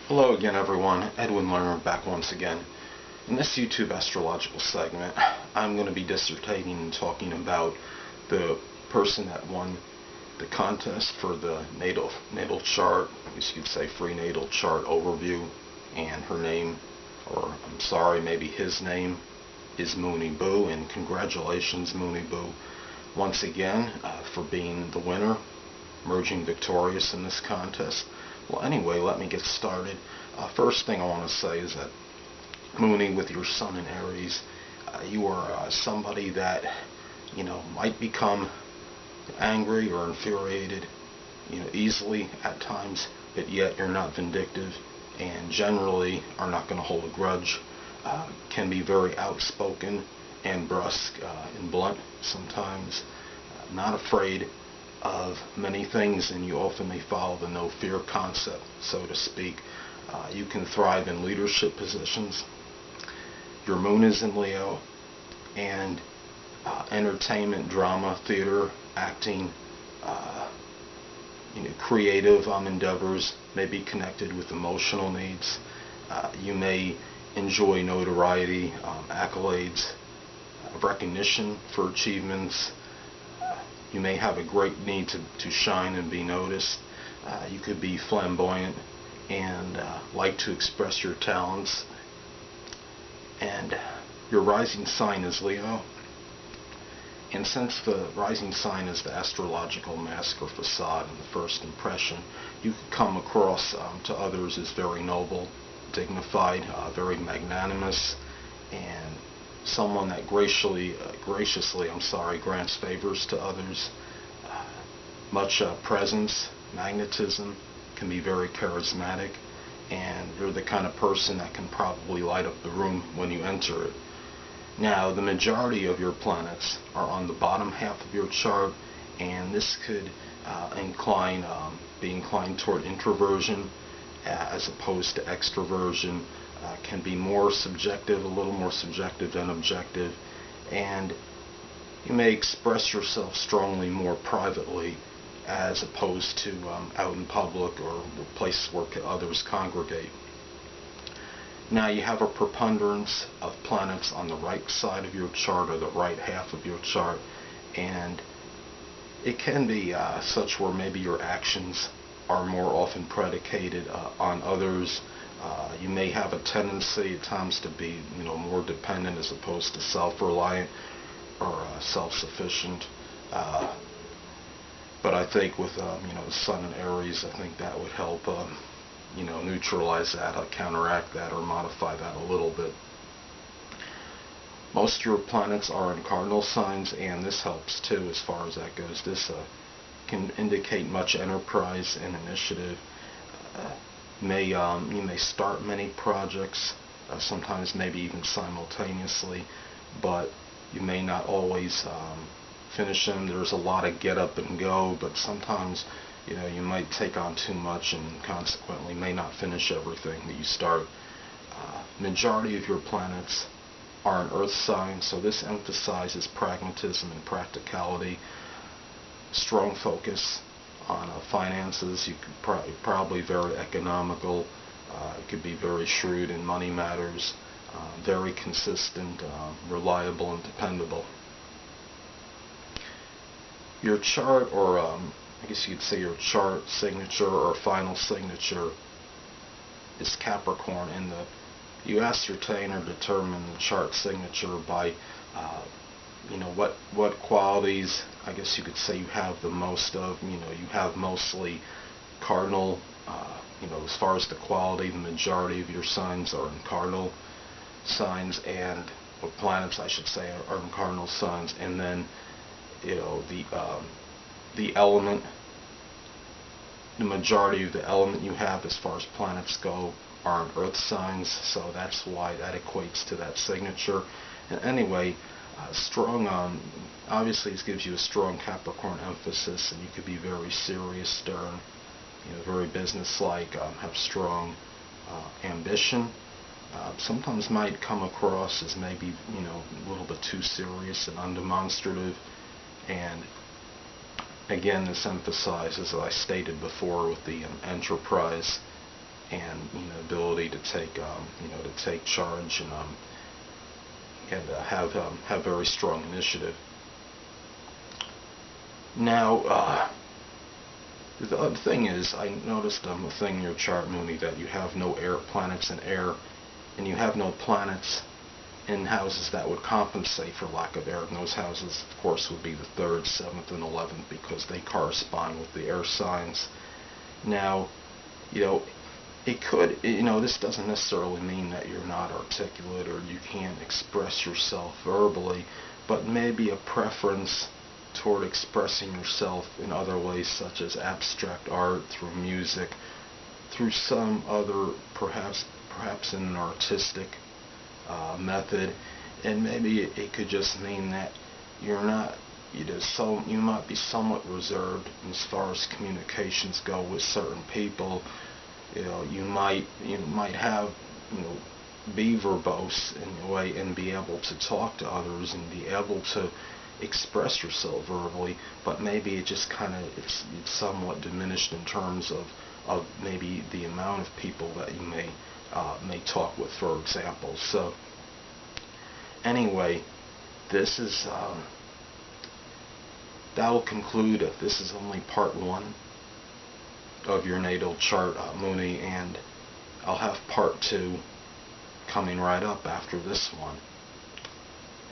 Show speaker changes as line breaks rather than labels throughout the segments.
Hello again everyone, Edwin Learnard back once again. In this YouTube astrological segment, I'm going to be dissertating and talking about the person that won the contest for the natal chart, I guess you could say free natal chart overview, and her name, or I'm sorry, maybe his name, is Moonie Boo, and congratulations Moonie Boo once again for being the winner, emerging victorious in this contest. Well, anyway, let me get started. First thing I want to say is that Moonie, with your sun in Aries, you are somebody that might become angry or infuriated, easily at times, but yet you're not vindictive, and generally are not going to hold a grudge. Can be very outspoken and brusque and blunt sometimes. Not afraid of many things, and you often may follow the no fear concept, so to speak. You can thrive in leadership positions. Your moon is in Leo, and entertainment, drama, theater, acting, creative endeavors may be connected with emotional needs. You may enjoy notoriety, accolades, recognition for achievements. You may have a great need to shine and be noticed. You could be flamboyant and like to express your talents. And your rising sign is Leo. And since the rising sign is the astrological mask or facade in the first impression, you could come across to others as very noble, dignified, very magnanimous, and someone that graciously grants favors to others. Much presence, magnetism, can be very charismatic, and you're the kind of person that can probably light up the room when you enter it. Now, the majority of your planets are on the bottom half of your chart, and this could be inclined toward introversion as opposed to extroversion. Can be more subjective, a little more subjective than objective, and you may express yourself strongly more privately as opposed to out in public or places where others congregate. Now, you have a preponderance of planets on the right side of your chart, or the right half of your chart, and it can be such where maybe your actions are more often predicated on others. You may have a tendency at times to be more dependent as opposed to self-reliant or self-sufficient. But I think with the Sun in Aries, I think that would help neutralize that, counteract that, or modify that a little bit. Most of your planets are in cardinal signs, and this helps too as far as that goes. This can indicate much enterprise and initiative. You may start many projects, sometimes maybe even simultaneously, but you may not always finish them. There's a lot of get up and go, but sometimes you might take on too much and consequently may not finish everything that you start. Majority of your planets are an earth sign, so this emphasizes pragmatism and practicality, strong focus on finances. You could probably very economical. It could be very shrewd in money matters, very consistent, reliable, and dependable. Your chart, or I guess you could say your chart signature or final signature, is Capricorn, and you ascertain or determine the chart signature by what qualities, I guess you could say, you have the most of. You have mostly cardinal, as far as the quality, the majority of your signs are in cardinal signs, and or planets I should say are in cardinal signs, and then the element, the majority of the element you have as far as planets go are in earth signs, so that's why that equates to that signature. And anyway, strong, obviously it gives you a strong Capricorn emphasis, and you could be very serious, stern, very businesslike, have strong ambition. Sometimes might come across as maybe a little bit too serious and undemonstrative, and again, this emphasizes, as I stated before, with the enterprise and ability to take to take charge and have very strong initiative. Now, the other thing is, I noticed a thing in your chart, Moonie, that you have no air planets in air, and you have no planets in houses that would compensate for lack of air. And those houses, of course, would be the 3rd, 7th, and 11th, because they correspond with the air signs. Now, it could, this doesn't necessarily mean that you're not articulate or you can't express yourself verbally, but maybe a preference toward expressing yourself in other ways, such as abstract art, through music, through some other, perhaps in an artistic method. And maybe it could just mean that you're not, you might be somewhat reserved as far as communications go with certain people. You might have, be verbose in a way and be able to talk to others and be able to express yourself verbally, but maybe it just it's somewhat diminished in terms of maybe the amount of people that you may talk with, for example. So anyway, this is that will conclude. This is only part 1 of your natal chart, Moonie, and I'll have part 2 coming right up after this one.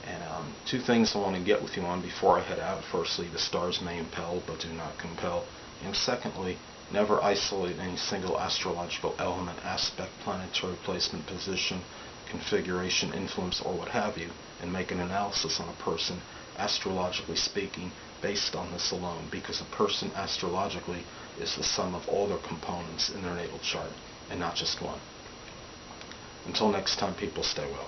And 2 things I want to get with you on before I head out. Firstly, the stars may impel but do not compel. And secondly, never isolate any single astrological element, aspect, planetary placement, position, configuration, influence, or what have you, and make an analysis on a person, astrologically speaking, based on this alone, because a person astrologically is the sum of all their components in their natal chart, and not just one. Until next time, people, stay well.